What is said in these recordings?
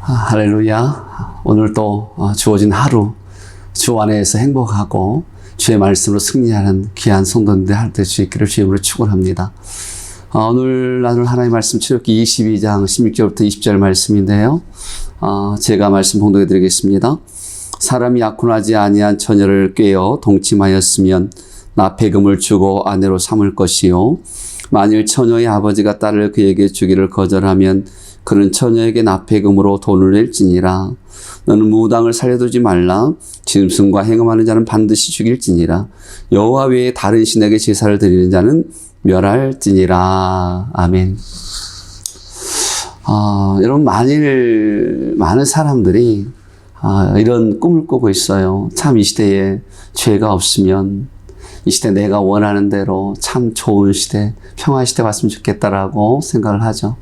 할렐루야. 오늘 또 주어진 하루 주 안에서 행복하고 주의 말씀으로 승리하는 귀한 성도님들 할 수 있기를 주님으로 축원합니다. 오늘 나눌 하나님의 말씀 출애굽기 22장 16절부터 20절 말씀인데요. 제가 말씀 봉독해 드리겠습니다. 사람이 약혼하지 아니한 처녀를 꾀어 동침하였으면 납폐금을 주고 아내로 삼을 것이요, 만일 처녀의 아버지가 딸을 그에게 주기를 거절하면 그는 처녀에게 납폐금으로 돈을 낼지니라. 너는 무당을 살려두지 말라. 짐승과 행음하는 자는 반드시 죽일지니라. 여호와 외에 다른 신에게 제사를 드리는 자는 멸할지니라. 아멘. 여러분, 만일 많은 사람들이 이런 꿈을 꾸고 있어요. 참 이 시대에 죄가 없으면 이 시대 내가 원하는 대로 참 좋은 시대, 평화 시대 왔으면 좋겠다라고 생각을 하죠.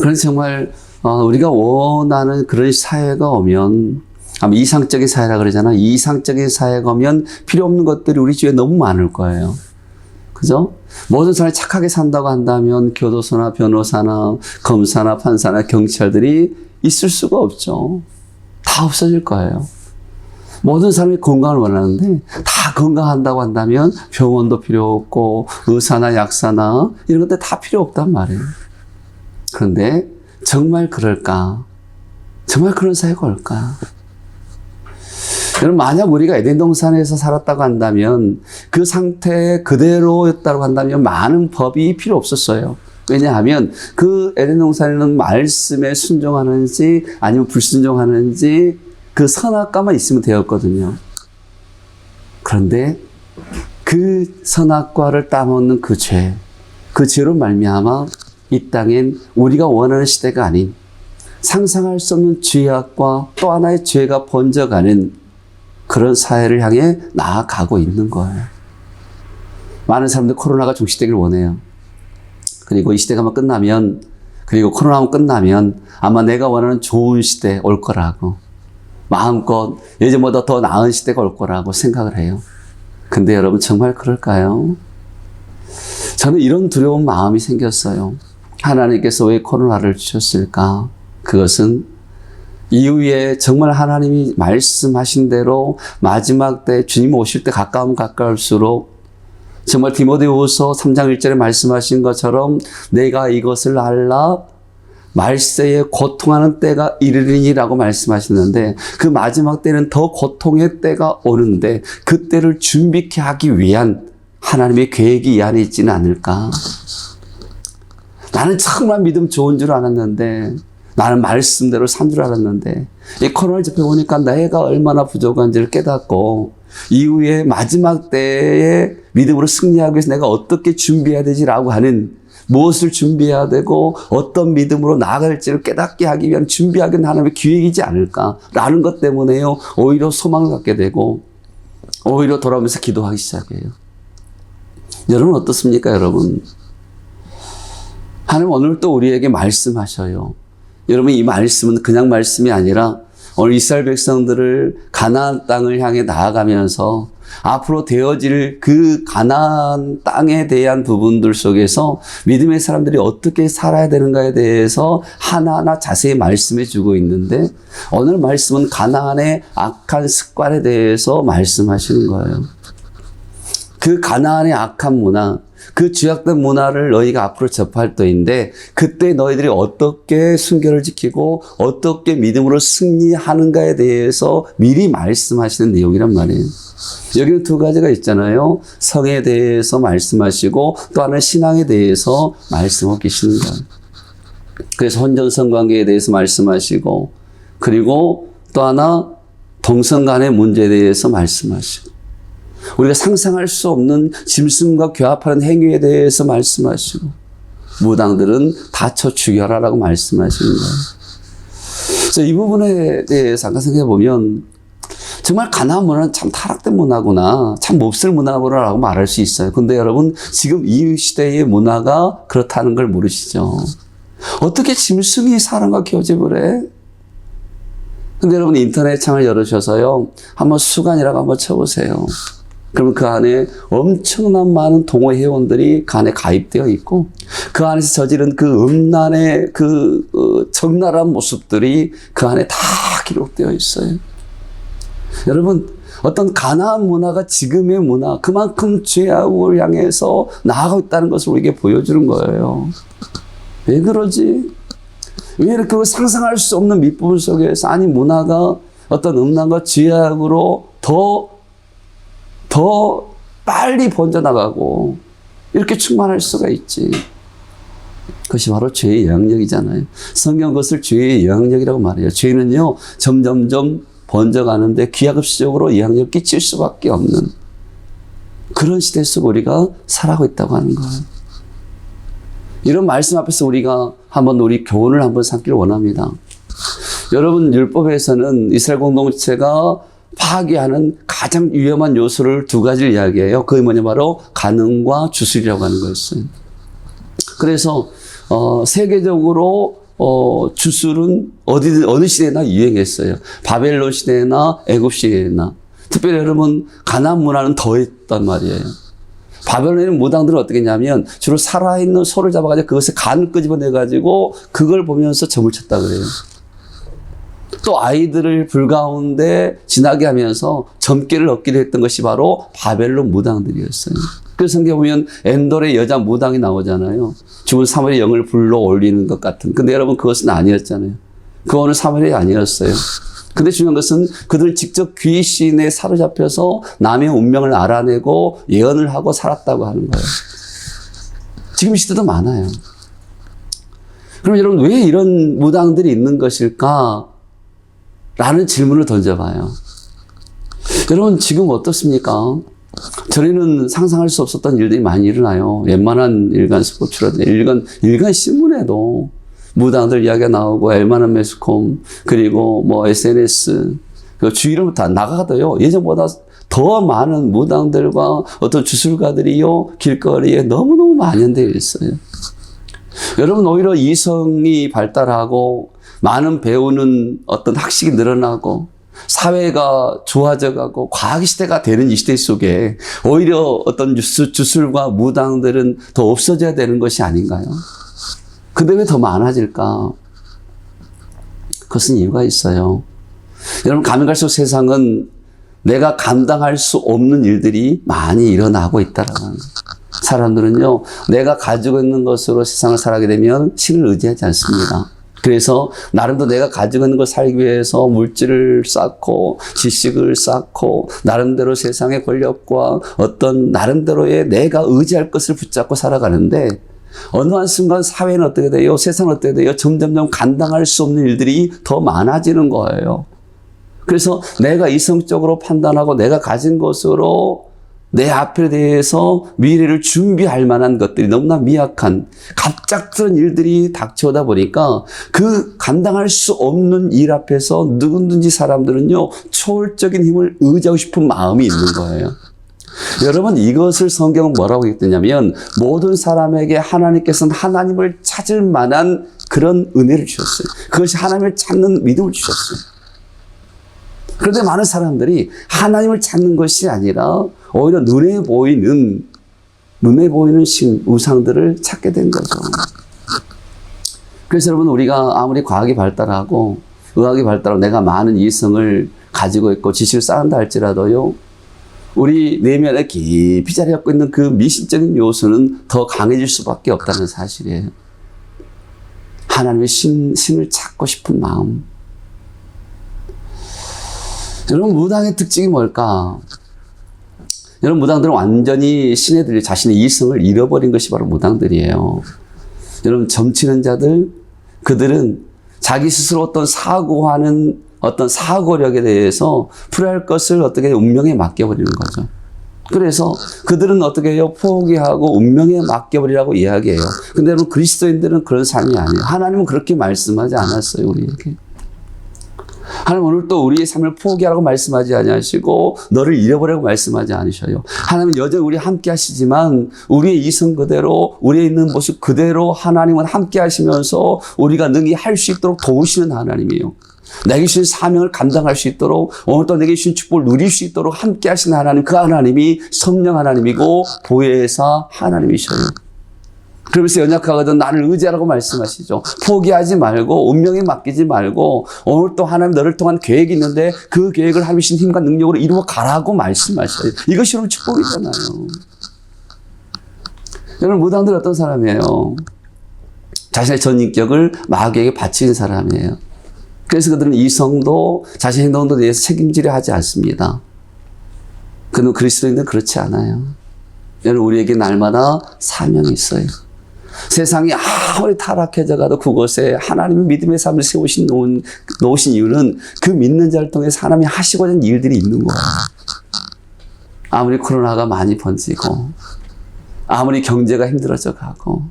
그래서 정말 우리가 원하는 그런 사회가 오면, 아마 이상적인 사회라 그러잖아. 이상적인 사회가 오면 필요 없는 것들이 우리 주위에 너무 많을 거예요. 그죠? 모든 사람이 착하게 산다고 한다면 교도소나 변호사나 검사나 판사나 경찰들이 있을 수가 없죠. 다 없어질 거예요. 모든 사람이 건강을 원하는데 다 건강한다고 한다면 병원도 필요 없고 의사나 약사나 이런 것들 다 필요 없단 말이에요. 그런데 정말 그럴까? 정말 그런 사회가 올까? 여러분, 만약 우리가 에덴 동산에서 살았다고 한다면, 그 상태 그대로였다고 한다면 많은 법이 필요 없었어요. 왜냐하면 그 에덴 동산에는 말씀에 순종하는지 아니면 불순종하는지 그 선악과만 있으면 되었거든요. 그런데 그 선악과를 따먹는 그 죄로 말미암아 이 땅엔 우리가 원하는 시대가 아닌 상상할 수 없는 죄악과 또 하나의 죄가 번져가는 그런 사회를 향해 나아가고 있는 거예요. 많은 사람들 코로나가 종식되길 원해요. 그리고 이 시대가 끝나면, 그리고 코로나가 끝나면 아마 내가 원하는 좋은 시대 올 거라고, 마음껏 예전보다 더 나은 시대가 올 거라고 생각을 해요. 근데 여러분, 정말 그럴까요? 저는 이런 두려운 마음이 생겼어요. 하나님께서 왜 코로나를 주셨을까? 그것은 이후에 정말 하나님이 말씀하신 대로 마지막 때 주님 오실 때 가까우면 가까울수록 정말 디모데후서 3장 1절에 말씀하신 것처럼 내가 이것을 알라 말세에 고통하는 때가 이르리니라고 말씀하시는데, 그 마지막 때는 더 고통의 때가 오는데 그 때를 준비케 하기 위한 하나님의 계획이 이 안에 있지는 않을까? 나는 정말 믿음 좋은 줄 알았는데, 나는 말씀대로 산 줄 알았는데, 이 코로나를 접해보니까 내가 얼마나 부족한지를 깨닫고, 이후에 마지막 때에 믿음으로 승리하기 위해서 내가 어떻게 준비해야 되지라고 하는, 무엇을 준비해야 되고 어떤 믿음으로 나아갈지를 깨닫게 하기 위한 준비하기 위한 하나님의 기획이지 않을까라는 것 때문에요, 오히려 소망을 갖게 되고 오히려 돌아오면서 기도하기 시작해요. 여러분 어떻습니까? 여러분, 하나님 오늘 또 우리에게 말씀하셔요. 여러분, 이 말씀은 그냥 말씀이 아니라 오늘 이스라엘 백성들을 가나안 땅을 향해 나아가면서 앞으로 되어질 그 가나안 땅에 대한 부분들 속에서 믿음의 사람들이 어떻게 살아야 되는가에 대해서 하나하나 자세히 말씀해 주고 있는데, 오늘 말씀은 가나안의 악한 습관에 대해서 말씀하시는 거예요. 그 가나안의 악한 문화, 그 죄악된 문화를 너희가 앞으로 접할 때인데, 그때 너희들이 어떻게 순결을 지키고 어떻게 믿음으로 승리하는가에 대해서 미리 말씀하시는 내용이란 말이에요. 여기는 두 가지가 있잖아요. 성에 대해서 말씀하시고 또 하나는 신앙에 대해서 말씀하고 계시는 거예요. 그래서 혼전성관계에 대해서 말씀하시고, 그리고 또 하나 동성 간의 문제에 대해서 말씀하시고, 우리가 상상할 수 없는 짐승과 교합하는 행위에 대해서 말씀하시고, 무당들은 다쳐 죽여라라고 말씀하시는 거예요. 그래서 이 부분에 대해서 잠깐 생각해 보면 정말 가나안 문화는 참 타락된 문화구나, 참 몹쓸 문화구나라고 말할 수 있어요. 근데 여러분, 지금 이 시대의 문화가 그렇다는 걸 모르시죠? 어떻게 짐승이 사람과 교집을 해? 근데 여러분, 인터넷 창을 열으셔서요, 한번 수간이라고 한번 쳐보세요. 그러면 그 안에 엄청난 많은 동호 회원들이 그 안에 가입되어 있고 그 안에서 저지른 그 음란의 그 적나라한 모습들이 그 안에 다 기록되어 있어요. 여러분, 어떤 가나안 문화가 지금의 문화, 그만큼 죄악을 향해서 나아가고 있다는 것을 우리에게 보여주는 거예요. 왜 그러지? 왜 이렇게 상상할 수 없는 밑부분 속에서 아니 문화가 어떤 음란과 죄악으로 더 빨리 번져나가고 이렇게 충만할 수가 있지. 그것이 바로 죄의 영향력이잖아요. 성경 그것을 죄의 영향력이라고 말해요. 죄는요 점점점 번져가는데 기하급수적으로 영향력을 끼칠 수밖에 없는 그런 시대 속 우리가 살아가고 있다고 하는 거예요. 이런 말씀 앞에서 우리가 한번 우리 교훈을 한번 삼기를 원합니다. 여러분, 율법에서는 이스라엘 공동체가 파괴하는 가장 위험한 요소를 두 가지를 이야기해요. 그게 뭐냐, 바로 간음과 주술이라고 하는 거였어요. 그래서 세계적으로 주술은 어느 시대나 유행했어요. 바벨론 시대나 애굽 시대나. 특별히 여러분, 가나안 문화는 더했단 말이에요. 바벨론의 무당들은 어떻게 했냐면 주로 살아있는 소를 잡아가지고 그것에 간을 끄집어내가지고 그걸 보면서 점을 쳤다 그래요. 또 아이들을 불 가운데 지나게 하면서 점괘를 얻기도 했던 것이 바로 바벨론 무당들이었어요. 그래서 성경에 보면 엔돌의 여자 무당이 나오잖아요. 죽은 사무엘의 영을 불러 올리는 것 같은. 근데 여러분, 그것은 아니었잖아요. 그거는 사무엘이 아니었어요. 근데 중요한 것은 그들은 직접 귀신에 사로잡혀서 남의 운명을 알아내고 예언을 하고 살았다고 하는 거예요. 지금 이 시대도 많아요. 그럼 여러분, 왜 이런 무당들이 있는 것일까? 라는 질문을 던져봐요. 여러분, 지금 어떻습니까? 전에는 상상할 수 없었던 일들이 많이 일어나요. 웬만한 일간 스포츠라든지 일간 신문에도 무당들 이야기가 나오고 엘마는 매스콤 그리고 뭐 SNS 그 주위로부터 나가도요. 예전보다 더 많은 무당들과 어떤 주술가들이요 길거리에 너무너무 만연되어 있어요. 여러분, 오히려 이성이 발달하고 많은 배우는 어떤 학식이 늘어나고 사회가 좋아져가고 과학 시대가 되는 이 시대 속에 오히려 어떤 주술과 무당들은 더 없어져야 되는 것이 아닌가요? 근데 왜 더 많아질까? 그것은 이유가 있어요. 여러분, 가면 갈수록 세상은 내가 감당할 수 없는 일들이 많이 일어나고 있다라고 하는 거예요. 사람들은요, 내가 가지고 있는 것으로 세상을 살아가게 되면 신을 의지하지 않습니다. 그래서 나름대로 내가 가지고 있는 걸 살기 위해서 물질을 쌓고 지식을 쌓고 나름대로 세상의 권력과 어떤 나름대로의 내가 의지할 것을 붙잡고 살아가는데 어느 한순간 사회는 어떻게 돼요? 세상은 어떻게 돼요? 점점점 감당할 수 없는 일들이 더 많아지는 거예요. 그래서 내가 이성적으로 판단하고 내가 가진 것으로 내 앞에 대해서 미래를 준비할 만한 것들이 너무나 미약한 갑작스런 일들이 닥쳐오다 보니까 그 감당할 수 없는 일 앞에서 누구든지 사람들은요 초월적인 힘을 의지하고 싶은 마음이 있는 거예요. 여러분, 이것을 성경은 뭐라고 했냐면 모든 사람에게 하나님께서는 하나님을 찾을 만한 그런 은혜를 주셨어요. 그것이 하나님을 찾는 믿음을 주셨어요. 그런데 많은 사람들이 하나님을 찾는 것이 아니라 오히려 눈에 보이는 신, 우상들을 찾게 된 거죠. 그래서 여러분, 우리가 아무리 과학이 발달하고 의학이 발달하고 내가 많은 이성을 가지고 있고 지식을 쌓는다 할지라도요, 우리 내면에 깊이 자리 잡고 있는 그 미신적인 요소는 더 강해질 수밖에 없다는 사실이에요. 하나님의 신을 찾고 싶은 마음. 여러분, 무당의 특징이 뭘까? 여러분, 무당들은 완전히 신에들이 자신의 이성을 잃어버린 것이 바로 무당들이에요. 여러분, 점치는 자들, 그들은 자기 스스로 어떤 사고하는 어떤 사고력에 대해서 풀어야 할 것을 어떻게 운명에 맡겨버리는 거죠. 그래서 그들은 어떻게 해요? 포기하고 운명에 맡겨버리라고 이야기해요. 근데 여러분, 그리스도인들은 그런 삶이 아니에요. 하나님은 그렇게 말씀하지 않았어요, 우리에게. 하나님 오늘 또 우리의 삶을 포기하라고 말씀하지 아니하시고 너를 잃어버리라고 말씀하지 않으셔요. 하나님은 여전히 우리 함께 하시지만 우리의 이성 그대로 우리의 있는 모습 그대로 하나님은 함께 하시면서 우리가 능히 할 수 있도록 도우시는 하나님이에요. 내게 주신 사명을 감당할 수 있도록 오늘 또 내게 주신 축복을 누릴 수 있도록 함께 하신 하나님, 그 하나님이 성령 하나님이고 보혜사 하나님이셔요. 그러면서 연약하거든 나를 의지하라고 말씀하시죠. 포기하지 말고 운명에 맡기지 말고 오늘 또 하나님 너를 통한 계획이 있는데 그 계획을 하나님 주신 힘과 능력으로 이루어 가라고 말씀하셔요. 이것이 여러분 축복이잖아요. 여러분 무당들 어떤 사람이에요? 자신의 전인격을 마귀에게 바치는 사람이에요. 그래서 그들은 이성도 자신의 행동도 대해서 책임지려 하지 않습니다. 그런데 그리스도인들은 그렇지 않아요. 여러분 우리에게 날마다 사명이 있어요. 세상이 아무리 타락해져 가도 그곳에 하나님의 믿음의 삶을 놓으신 이유는 그 믿는 자를 통해서 하나님이 하시고자 하는 일들이 있는 거예요. 아무리 코로나가 많이 번지고 아무리 경제가 힘들어져 가고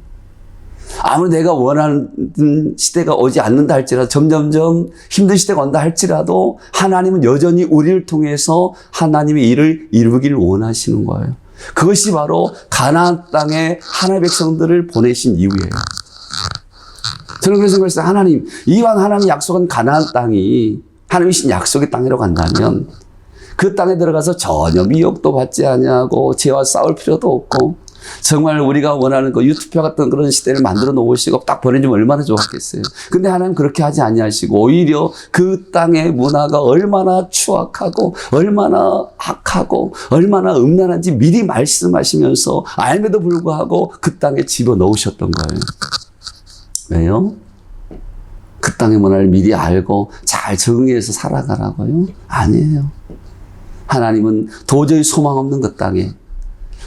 아무리 내가 원하는 시대가 오지 않는다 할지라도 점점점 힘든 시대가 온다 할지라도 하나님은 여전히 우리를 통해서 하나님의 일을 이루기를 원하시는 거예요. 그것이 바로 가나안 땅에 하나님의 백성들을 보내신 이유예요. 저는 그래서 생각했어요. 하나님, 이왕 하나님이 약속한 가나안 땅이 하나님이 신 약속의 땅이라고 한다면 그 땅에 들어가서 전혀 미혹도 받지 아니하고 죄와 싸울 필요도 없고 정말 우리가 원하는 그 유투표 같은 그런 시대를 만들어 놓으시고 딱 보내주면 얼마나 좋았겠어요. 근데 하나님 그렇게 하지 아니하시고 오히려 그 땅의 문화가 얼마나 추악하고 얼마나 악하고 얼마나 음란한지 미리 말씀하시면서 알면도 불구하고 그 땅에 집어넣으셨던 거예요. 왜요? 그 땅의 문화를 미리 알고 잘 적응해서 살아가라고요? 아니에요. 하나님은 도저히 소망 없는 그 땅에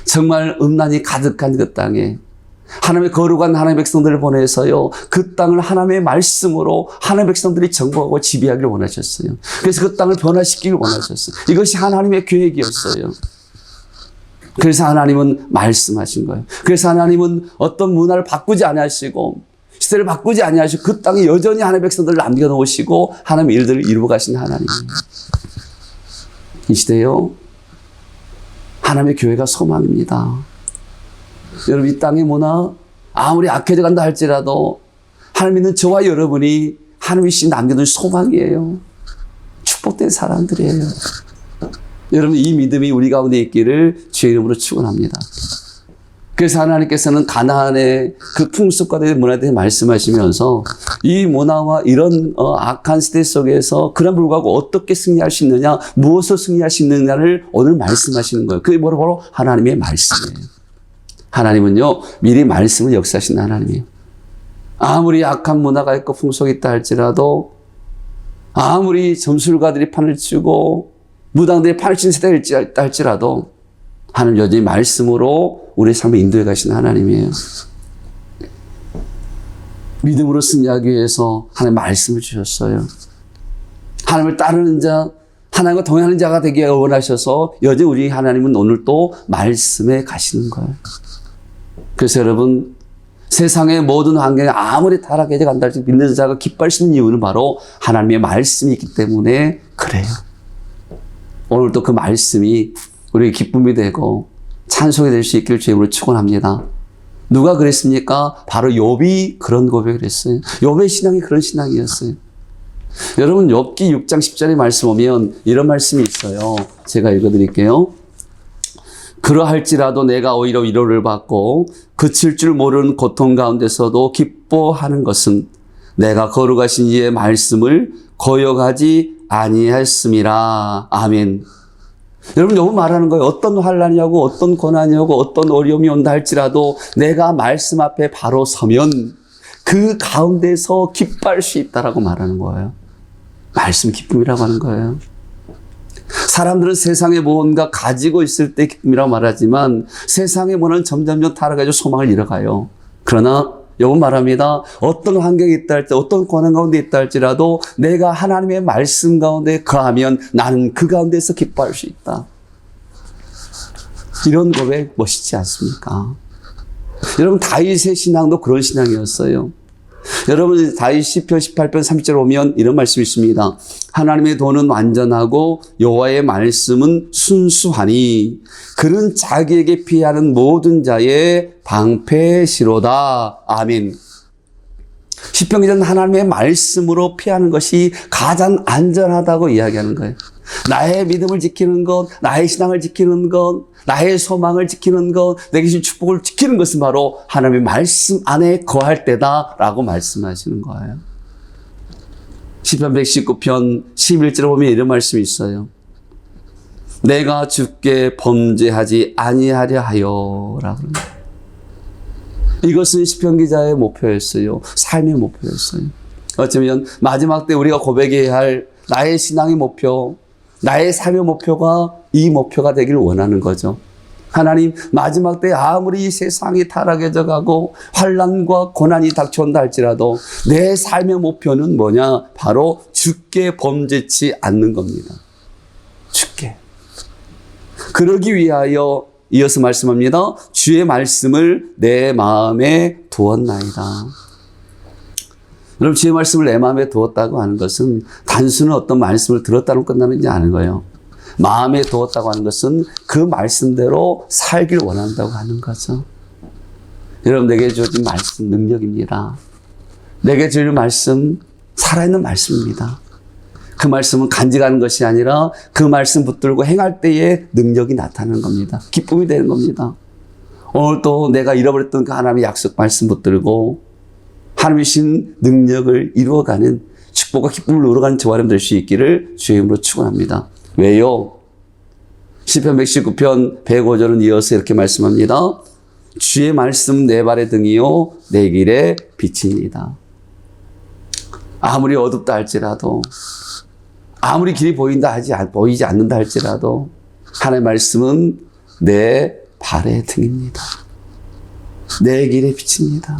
정말 음란이 가득한 그 땅에 하나님의 거룩한 하나님의 백성들을 보내서요. 그 땅을 하나님의 말씀으로 하나님의 백성들이 정복하고 지배하기를 원하셨어요. 그래서 그 땅을 변화시키기를 원하셨어요. 이것이 하나님의 계획이었어요. 그래서 하나님은 말씀하신 거예요. 그래서 하나님은 어떤 문화를 바꾸지 아니하시고 시대를 바꾸지 아니하시고 그 땅에 여전히 하나님의 백성들을 남겨놓으시고 하나님의 일들을 이루어 가신 하나님이에요. 이 시대요. 하나님의 교회가 소망입니다. 여러분 이 땅의 문화 아무리 악해져 간다 할지라도 하나님 믿는 저와 여러분이 하나님이 신 남겨둔 소망이에요. 축복된 사람들이에요. 여러분 이 믿음이 우리 가운데 있기를 주의 이름으로 축원합니다. 그래서 하나님께서는 가나안의 그 풍습과 문화에 대해 말씀하시면서 이 문화와 이런 악한 시대 속에서 그런 불구하고 어떻게 승리할 수 있느냐, 무엇을 승리할 수 있느냐를 오늘 말씀하시는 거예요. 그게 바로 하나님의 말씀이에요. 하나님은요 미리 말씀을 역사하시는 하나님이에요. 아무리 악한 문화가 있고 풍속이 있다 할지라도 아무리 점술가들이 판을 치고 무당들이 판을 치는 세대가 있다 할지라도 하나님 여전히 말씀으로 우리의 삶을 인도해 가시는 하나님이에요. 믿음으로 승리하기 위해서 하나님 말씀을 주셨어요. 하나님을 따르는 자, 하나님과 동행하는 자가 되기를 원하셔서 여전히 우리 하나님은 오늘 또 말씀에 가시는 거예요. 그래서 여러분 세상의 모든 환경에 아무리 타락해져 간다 할지 믿는 자가 기뻐할 수 있는 이유는 바로 하나님의 말씀이 있기 때문에 그래요. 오늘 또 그 말씀이 우리의 기쁨이 되고 찬송이 될 수 있기를 주님으로 축원합니다. 누가 그랬습니까? 바로 욥이 그런 고백을 했어요. 욥의 신앙이 그런 신앙이었어요. 여러분 욥기 6장 10절의 말씀 보면 이런 말씀이 있어요. 제가 읽어드릴게요. 그러할지라도 내가 오히려 위로를 받고 그칠 줄 모르는 고통 가운데서도 기뻐하는 것은 내가 거룩하신 이의 말씀을 거역하지 아니했음이라. 아멘. 여러분 너무 말하는 거예요. 어떤 환난이 오고 어떤 고난이 오고 어떤 어려움이 온다 할지라도 내가 말씀 앞에 바로 서면 그 가운데서 기뻐할 수 있다라고 말하는 거예요. 말씀 기쁨이라고 하는 거예요. 사람들은 세상에 뭔가 가지고 있을 때 기쁨이라고 말하지만 세상의 문화는 점점점 타락해서 소망을 잃어가요. 그러나 욥은 말합니다. 어떤 환경이 있다 할 때 어떤 고난 가운데 있다 할지라도 내가 하나님의 말씀 가운데 거하면 나는 그 가운데서 기뻐할 수 있다. 이런 고백 멋있지 않습니까? 여러분 다윗의 신앙도 그런 신앙이었어요. 여러분 다윗 시편 18편 30절 오면 이런 말씀이 있습니다. 하나님의 도는 완전하고 여호와의 말씀은 순수하니 그는 자기에게 피하는 모든 자의 방패시로다. 아멘. 시편 기자는 하나님의 말씀으로 피하는 것이 가장 안전하다고 이야기하는 거예요. 나의 믿음을 지키는 것, 나의 신앙을 지키는 것, 나의 소망을 지키는 것, 내게 주신 축복을 지키는 것은 바로 하나님의 말씀 안에 거할 때다라고 말씀하시는 거예요. 시편 119편 11절에 보면 이런 말씀이 있어요. 내가 주께 범죄하지 아니하려 하여 라고 합니다. 이것은 시편 기자의 목표였어요. 삶의 목표였어요. 어쩌면 마지막 때 우리가 고백해야 할 나의 신앙의 목표, 나의 삶의 목표가 이 목표가 되기를 원하는 거죠. 하나님, 마지막 때 아무리 세상이 타락해져 가고 환난과 고난이 닥쳐온다 할지라도 내 삶의 목표는 뭐냐? 바로 주께 범죄치 않는 겁니다. 주께. 그러기 위하여 이어서 말씀합니다. 주의 말씀을 내 마음에 두었나이다. 여러분, 주의 말씀을 내 마음에 두었다고 하는 것은 단순히 어떤 말씀을 들었다고 끝나는 게 아닌 거예요. 마음에 두었다고 하는 것은 그 말씀대로 살길 원한다고 하는 거죠. 여러분, 내게 주어진 말씀 능력입니다. 내게 주어진 말씀 살아있는 말씀입니다. 그 말씀은 간직하는 것이 아니라 그 말씀 붙들고 행할 때에 능력이 나타나는 겁니다. 기쁨이 되는 겁니다. 오늘 또 내가 잃어버렸던 그 하나님의 약속 말씀 붙들고 하나님의 신 능력을 이루어가는 축복과 기쁨을 누려가는 저와 여러분 될 수 있기를 주의 이름으로 축원합니다. 왜요? 시편 119편 105절은 이어서 이렇게 말씀합니다. 주의 말씀 내 발의 등이요 내 길의 빛입니다. 아무리 어둡다 할지라도 아무리 길이 보이지 않는다 할지라도 하나님의 말씀은 내 발의 등입니다. 내 길의 빛입니다.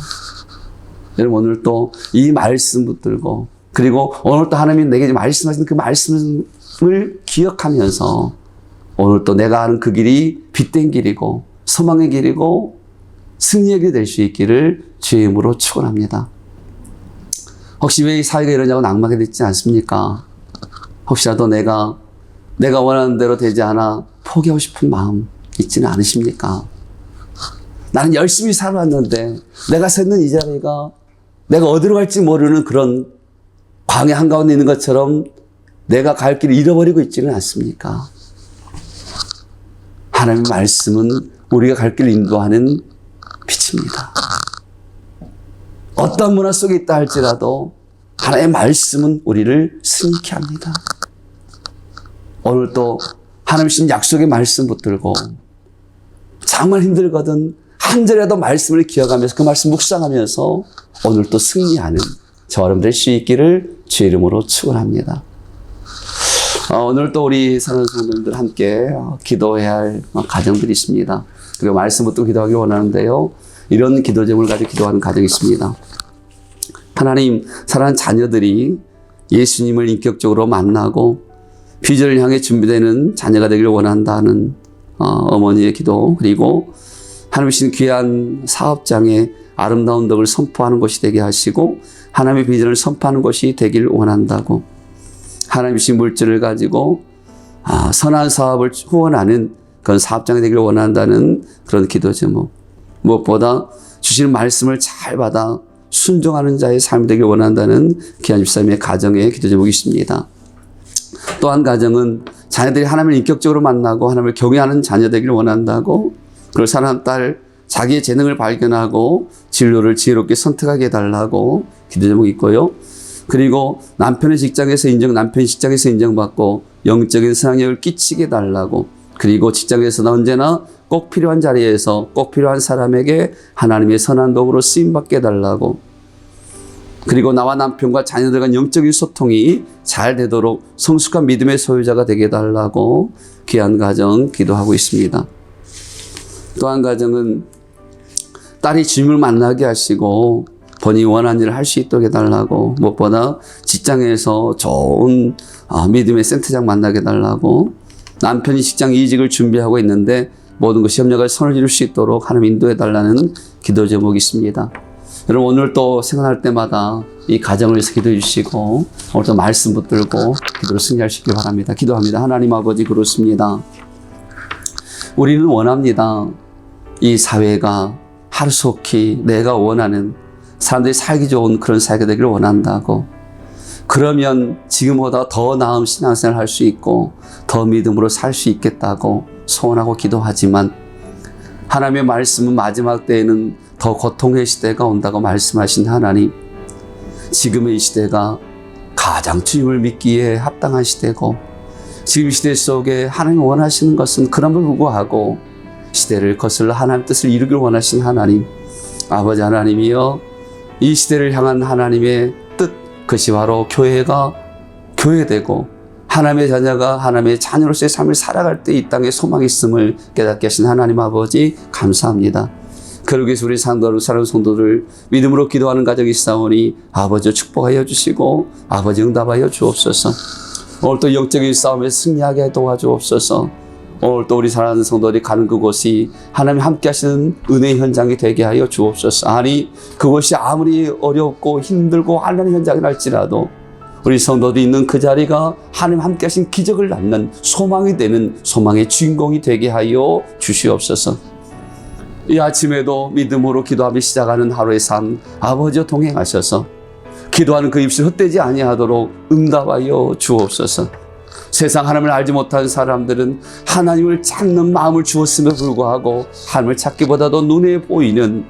여러분, 오늘 또 이 말씀 붙들고 그리고 오늘 또 하나님이 내게 말씀하신 그 말씀을 기억하면서 오늘 또 내가 아는 그 길이 빛된 길이고 소망의 길이고 승리의 길이 될 수 있기를 주의 이름으로 축원합니다. 혹시 왜 이 사회가 이러냐고 낙망이 됐지 않습니까? 혹시라도 내가 원하는 대로 되지 않아 포기하고 싶은 마음 있지는 않으십니까? 나는 열심히 살아왔는데 내가 서 있는 이 자리가 내가 어디로 갈지 모르는 그런 광야 한가운데 있는 것처럼 내가 갈 길을 잃어버리고 있지는 않습니까? 하나님의 말씀은 우리가 갈 길을 인도하는 빛입니다. 어떤 문화 속에 있다 할지라도 하나님의 말씀은 우리를 승리케 합니다. 오늘 또 하나님 주신 약속의 말씀 붙들고 정말 힘들거든 한 절이라도 말씀을 기억하면서 그 말씀 묵상하면서 오늘 또 승리하는 저와 여러분 될 수 있기를 주의 이름으로 축원합니다. 오늘 또 우리 사랑하는 성도님들 함께 기도해야 할 가정들이 있습니다. 그리고 말씀 붙들고 기도하기 원하는데요. 이런 기도 제목을 가지고 기도하는 가정이 있습니다. 하나님, 사랑하는 자녀들이 예수님을 인격적으로 만나고 비전을 향해 준비되는 자녀가 되기를 원한다는 어머니의 기도, 그리고 하나님이신 귀한 사업장에 아름다운 덕을 선포하는 곳이 되게 하시고 하나님의 비전을 선포하는 곳이 되기를 원한다고, 하나님이신 물질을 가지고 선한 사업을 후원하는 그런 사업장이 되기를 원한다는 그런 기도 제목, 무엇보다 주시는 말씀을 잘 받아 순종하는 자의 삶이 되기를 원한다는 귀한 집사님의 가정의 기도 제목이 있습니다. 또 한 가정은 자녀들이 하나님을 인격적으로 만나고 하나님을 경외하는 자녀 되기를 원한다고, 그걸 사랑하는 딸 자기의 재능을 발견하고 진로를 지혜롭게 선택하게 해달라고 기도 제목이 있고요. 그리고 남편의 직장에서 남편의 직장에서 인정받고 영적인 상향을 끼치게 해달라고, 그리고 직장에서는 언제나 꼭 필요한 자리에서 꼭 필요한 사람에게 하나님의 선한 도구로 쓰임받게 해달라고, 그리고 나와 남편과 자녀들 간 영적인 소통이 잘 되도록 성숙한 믿음의 소유자가 되게 해달라고 귀한 가정 기도하고 있습니다. 또 한 가정은 딸이 주님을 만나게 하시고 본인이 원하는 일을 할 수 있도록 해달라고, 무엇보다 직장에서 좋은 믿음의 센터장 만나게 해달라고, 남편이 직장 이직을 준비하고 있는데 모든 것이 협력할 선을 이룰 수 있도록 하나님 인도해달라는 기도 제목이 있습니다. 여러분, 오늘 또 생각할 때마다 이 가정을 위해서 기도해 주시고 오늘 또 말씀 붙들고 기도로 승리하시기 바랍니다. 기도합니다. 하나님 아버지, 그렇습니다. 우리는 원합니다. 이 사회가 하루속히 내가 원하는 사람들이 살기 좋은 그런 사회가 되기를 원한다고. 그러면 지금보다 더 나은 신앙생활을 할 수 있고 더 믿음으로 살 수 있겠다고 소원하고 기도하지만 하나님의 말씀은 마지막 때에는 더 고통의 시대가 온다고 말씀하신 하나님, 지금의 이 시대가 가장 주님을 믿기에 합당한 시대고 지금 시대 속에 하나님이 원하시는 것은 그럼에도 불구하고 시대를 거슬러 하나님의 뜻을 이루기를 원하신 하나님, 아버지 하나님이여, 이 시대를 향한 하나님의 뜻, 그것이 바로 교회가 교회되고 하나님의 자녀가 하나님의 자녀로서의 삶을 살아갈 때 이 땅에 소망이 있음을 깨닫게 하신 하나님 아버지 감사합니다. 그러기 위해서 우리 사랑하는 성도를 믿음으로 기도하는 가정이 있사오니 아버지 축복하여 주시고 아버지 응답하여 주옵소서. 오늘 또 영적인 싸움에 승리하게 도와주옵소서. 오늘 또 우리 사랑하는 성도들이 가는 그곳이 하나님 함께 하시는 은혜의 현장이 되게 하여 주옵소서. 아니 그것이 아무리 어렵고 힘들고 하나님의 현장이 날지라도 우리 성도들이 있는 그 자리가 하나님 함께 하신 기적을 낳는 소망이 되는 소망의 주인공이 되게 하여 주시옵소서. 이 아침에도 믿음으로 기도하며 시작하는 하루의 삶 아버지와 동행하셔서 기도하는 그 입술 헛되지 아니하도록 응답하여 주옵소서. 세상 하나님을 알지 못한 사람들은 하나님을 찾는 마음을 주었음에도 불구하고 하나님을 찾기보다도 눈에 보이는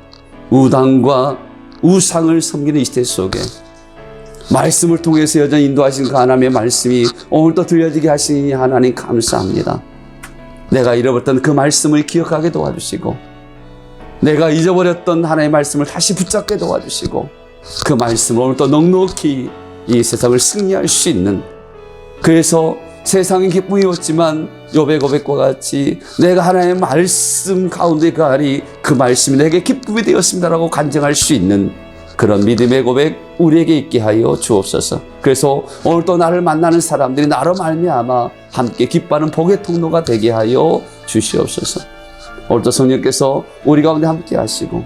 우당과 우상을 섬기는 이 시대 속에 말씀을 통해서 여전히 인도하신 그 하나님의 말씀이 오늘도 들려지게 하시니 하나님 감사합니다. 내가 잃어버렸던 그 말씀을 기억하게 도와주시고 내가 잊어버렸던 하나님의 말씀을 다시 붙잡게 도와주시고 그 말씀을 오늘도 넉넉히 이 세상을 승리할 수 있는, 그래서 세상은 기쁨이 없지만 욥의 고백과 같이 내가 하나님의 말씀 가운데 가리 그 말씀이 내게 기쁨이 되었습니다라고 간증할 수 있는 그런 믿음의 고백 우리에게 있게 하여 주옵소서. 그래서 오늘 또 나를 만나는 사람들이 나로 말미암아 함께 기뻐하는 복의 통로가 되게 하여 주시옵소서. 오늘도 성령께서 우리 가운데 함께 하시고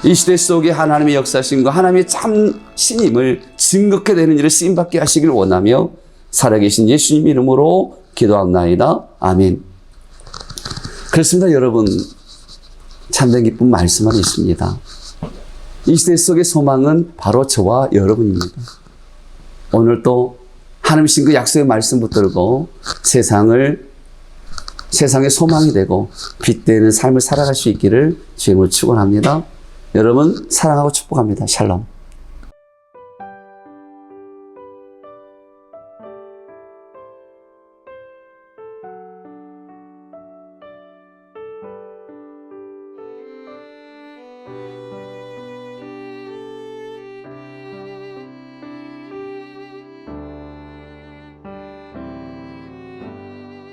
이 시대 속에 하나님의 역사심과 하나님의 참 신임을 증거케 되는 일을 쓰임받게 하시길 원하며 살아계신 예수님 이름으로 기도합나이다. 아멘. 그렇습니다. 여러분, 참된 기쁨 말씀 안에 있습니다. 이 시대 속의 소망은 바로 저와 여러분입니다. 오늘 또 하나님 신 그 약속의 말씀 붙들고 세상의 소망이 되고 빛되는 삶을 살아갈 수 있기를 주님을 축원합니다. 여러분 사랑하고 축복합니다. 샬롬.